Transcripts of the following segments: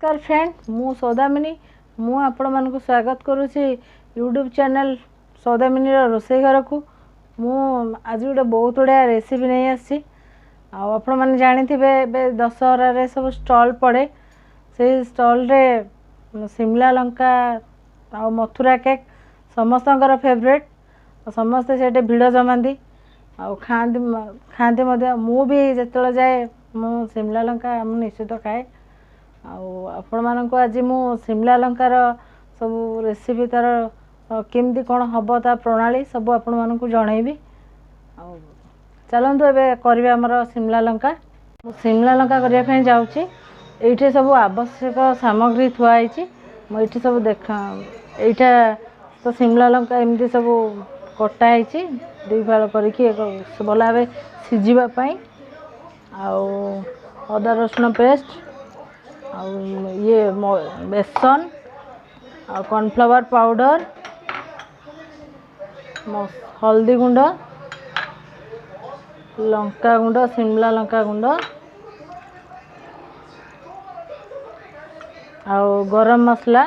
नमस्कार फ्रेंड, मु सौदामिनी मु आपण मानक स्वागत करुच्ची यूट्यूब चैनल सौदामिनी रोसई घर को। मु आज गोटे बहुत गुड़ा रेसिपी नहीं आसी आपण मैंने जानी थे दशहरा रे सब स्टॉल पड़े से स्टॉल रे शिमला लंका आ मथुरा केक समस्त फेवरेट समस्ते से भिड़ जमाती खाती मु भी जो जाए मु शिमला लंका निश्चित खाए। आपण मानक आज मु शिमला लंकार सब रेसिपी तार केमती कौन हम ता प्रणाली सब आपण मानक जनइबी। चलतु ए करिबा हमर शिमला लंका। मु शिमला लंका करिया पई जाउची। एठी सब आवश्यक सामग्री थुआई मुझे सब देखा एटा तो शिमला लंका एमती सब कटा है दुई फाड़ करके भल भाव सिझापी अदा रसुण पेस्ट ये बेसन कॉर्नफ्लावर पाउडर हल्दी गुंड लंका गुंड शिमला लंका गुंड गरम मसला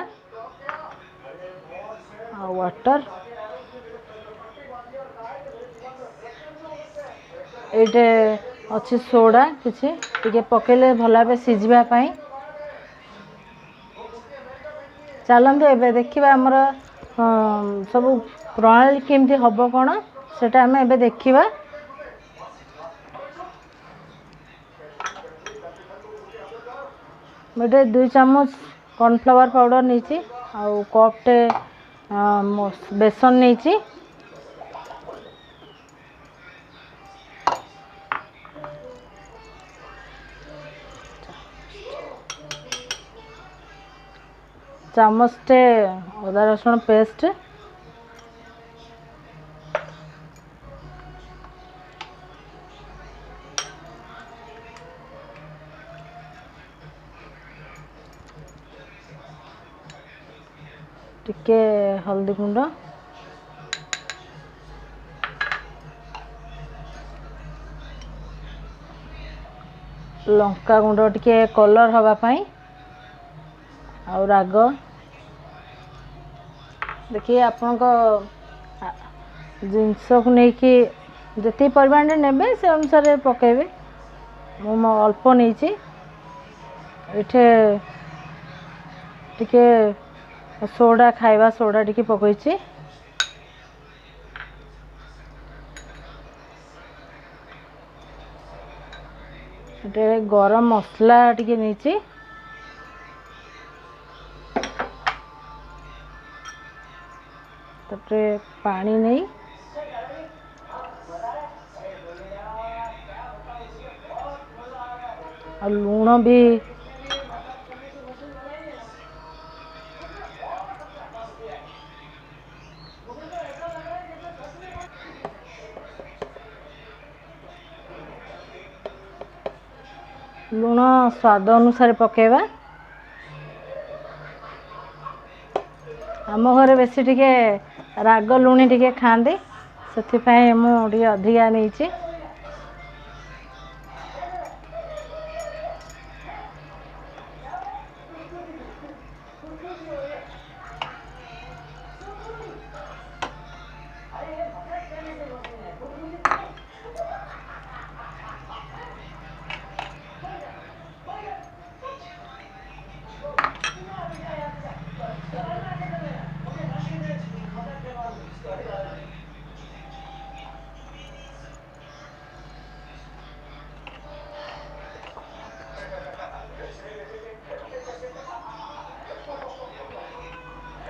वाटर ये अच्छी सोडा किसी पकेले भल भाव सिझापी। चलते ए देखा आमर सब प्रणाली केमती हम कौन से आम ए देखा। मुझे 2 चामच कॉर्नफ्लावर पाउडर नहीं कपटे बेसन नहीं चामचटे अदा रसुण पेस्ट टिके हल्दी गुंड लंका गुंड टिके कलर हवापाई और राग देखिए आपण जिनस को लेकिन जी परिमाण ने से अनुसार पकेबे। मु अल्प नहीं टिके सोडा खाइबा सोडा टिके पकईची गरम मसला टिके नहीं पानी नहीं और लूण भी लूण स्वाद अनुसार पकेबा। आम घर बेसी टिके राग लुणी टिके खाते से मुझे अधिका नहीं।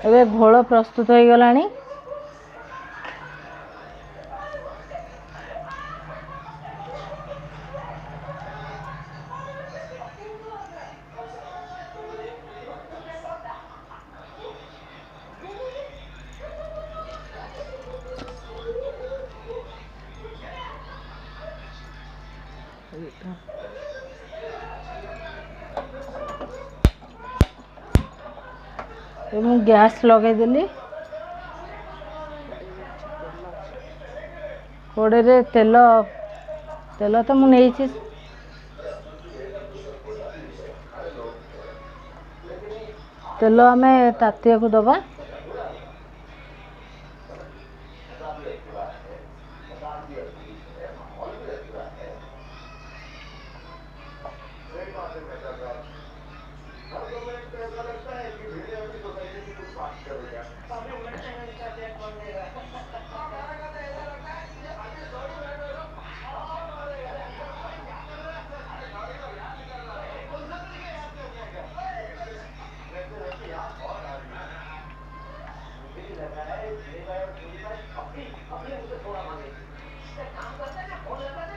एबे घोल प्रस्तुत हो गलानी। मु गैस लगेदेली कड़े रे तेल तो मुझे तेल आम तातिया को दबा।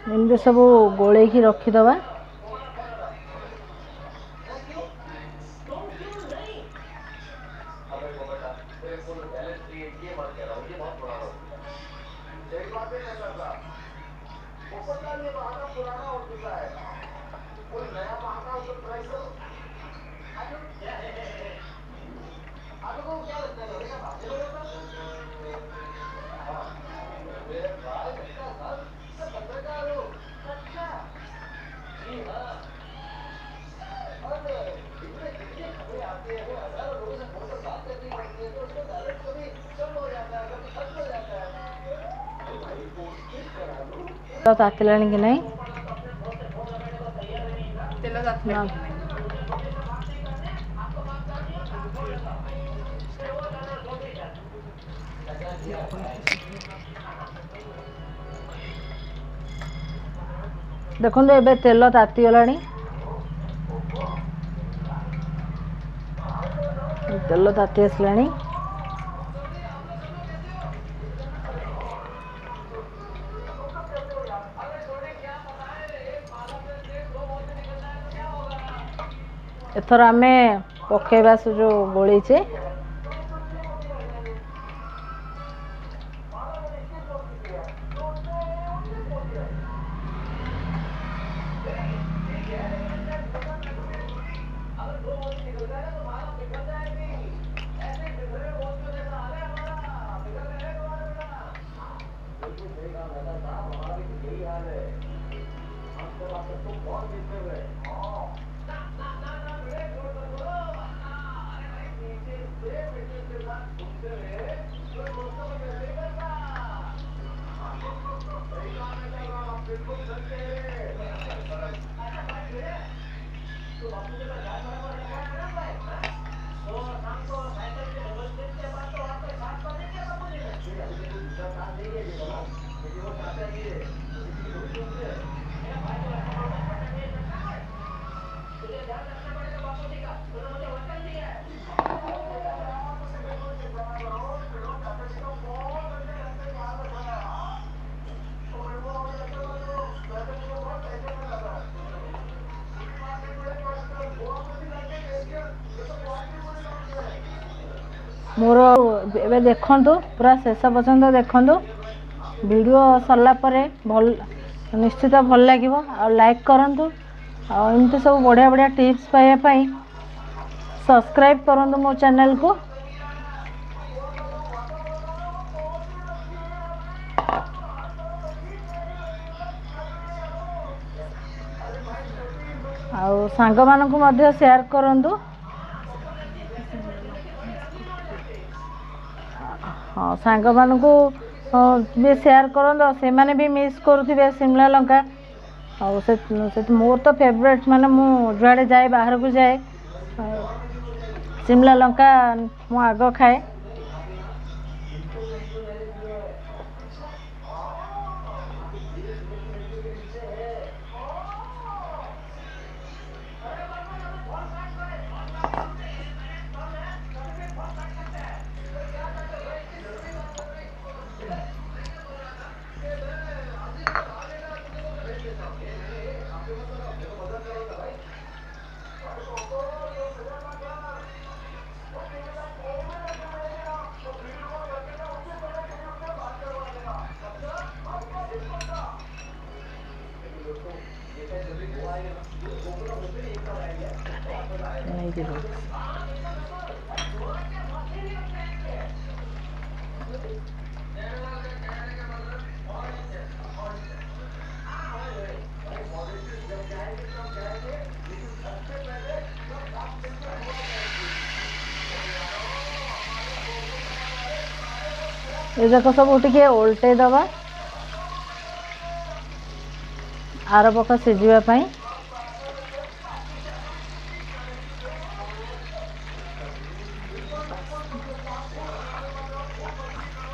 एमती सब गोले की रखीदबा। तातिलानी कि नहीं देखो ए तेल ताती गलानी। तेल ताती आसलानी। एथर आमे पकेबा से जो गोलीचे मोर ए देखु पूरा शेष पर्यंत देखु। वीडियो सरला परे भल निश्चित भल लगे और लाइक करूँ। एमती सब बढ़िया बढ़िया टिप्स पाइबापी सब्सक्राइब करूँ मो चैनल को। आउ सांग मानक मध्य शेयर करूँ। हाँ सांग मानक भी शेयर करूँ से माने भी मिस करुवे शिमला लंका। मोर तो फेवरेट माने मु जुआड़े जाए बाहर को जाए शिमला लंका मु आग खाए। ये जाक सब टिके ओल्टे दबा आर पक सिझापी।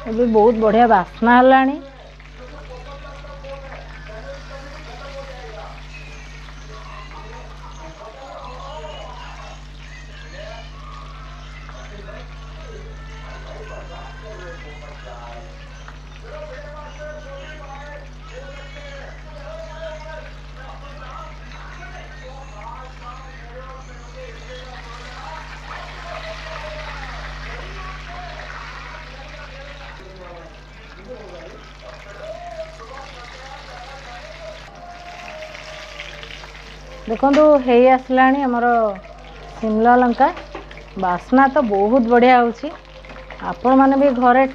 अभी बहुत बढ़िया बास्ना है। देखो हे आसला आमर शिमला लंका बास्ना तो बहुत बढ़िया होची। आपण माने भी घरे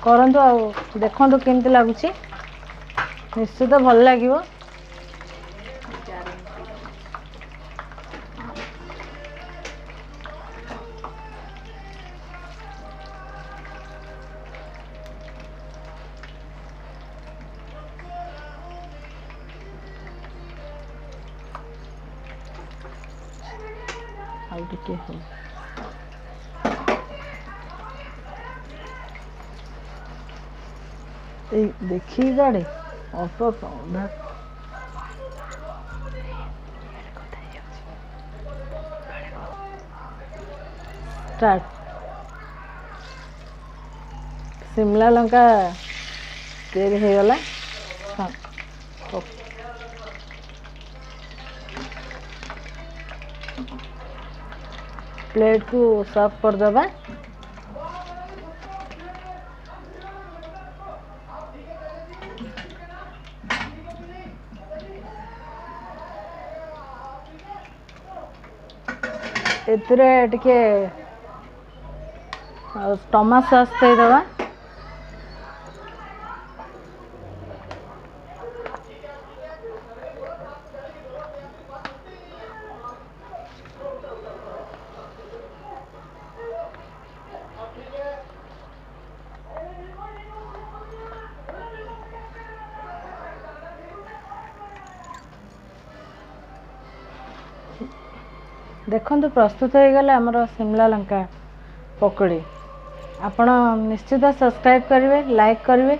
करंतु आ देखंतु केमती लागुची निश्चित भल लागिवो। आउ टिके हो देखी गाड़ी अल्प अधा स्टार्ट। शिमला लंका तैयारी हो गला। हाँ प्लेट को सर्व कर दबा। एतिरे टिके टमाटो सॉस दे दबा। देखो प्रस्तुत हो गला आमर शिमला लंका पकोड़ी। आपण निश्चित सब्सक्राइब करेंगे, लाइक करेंगे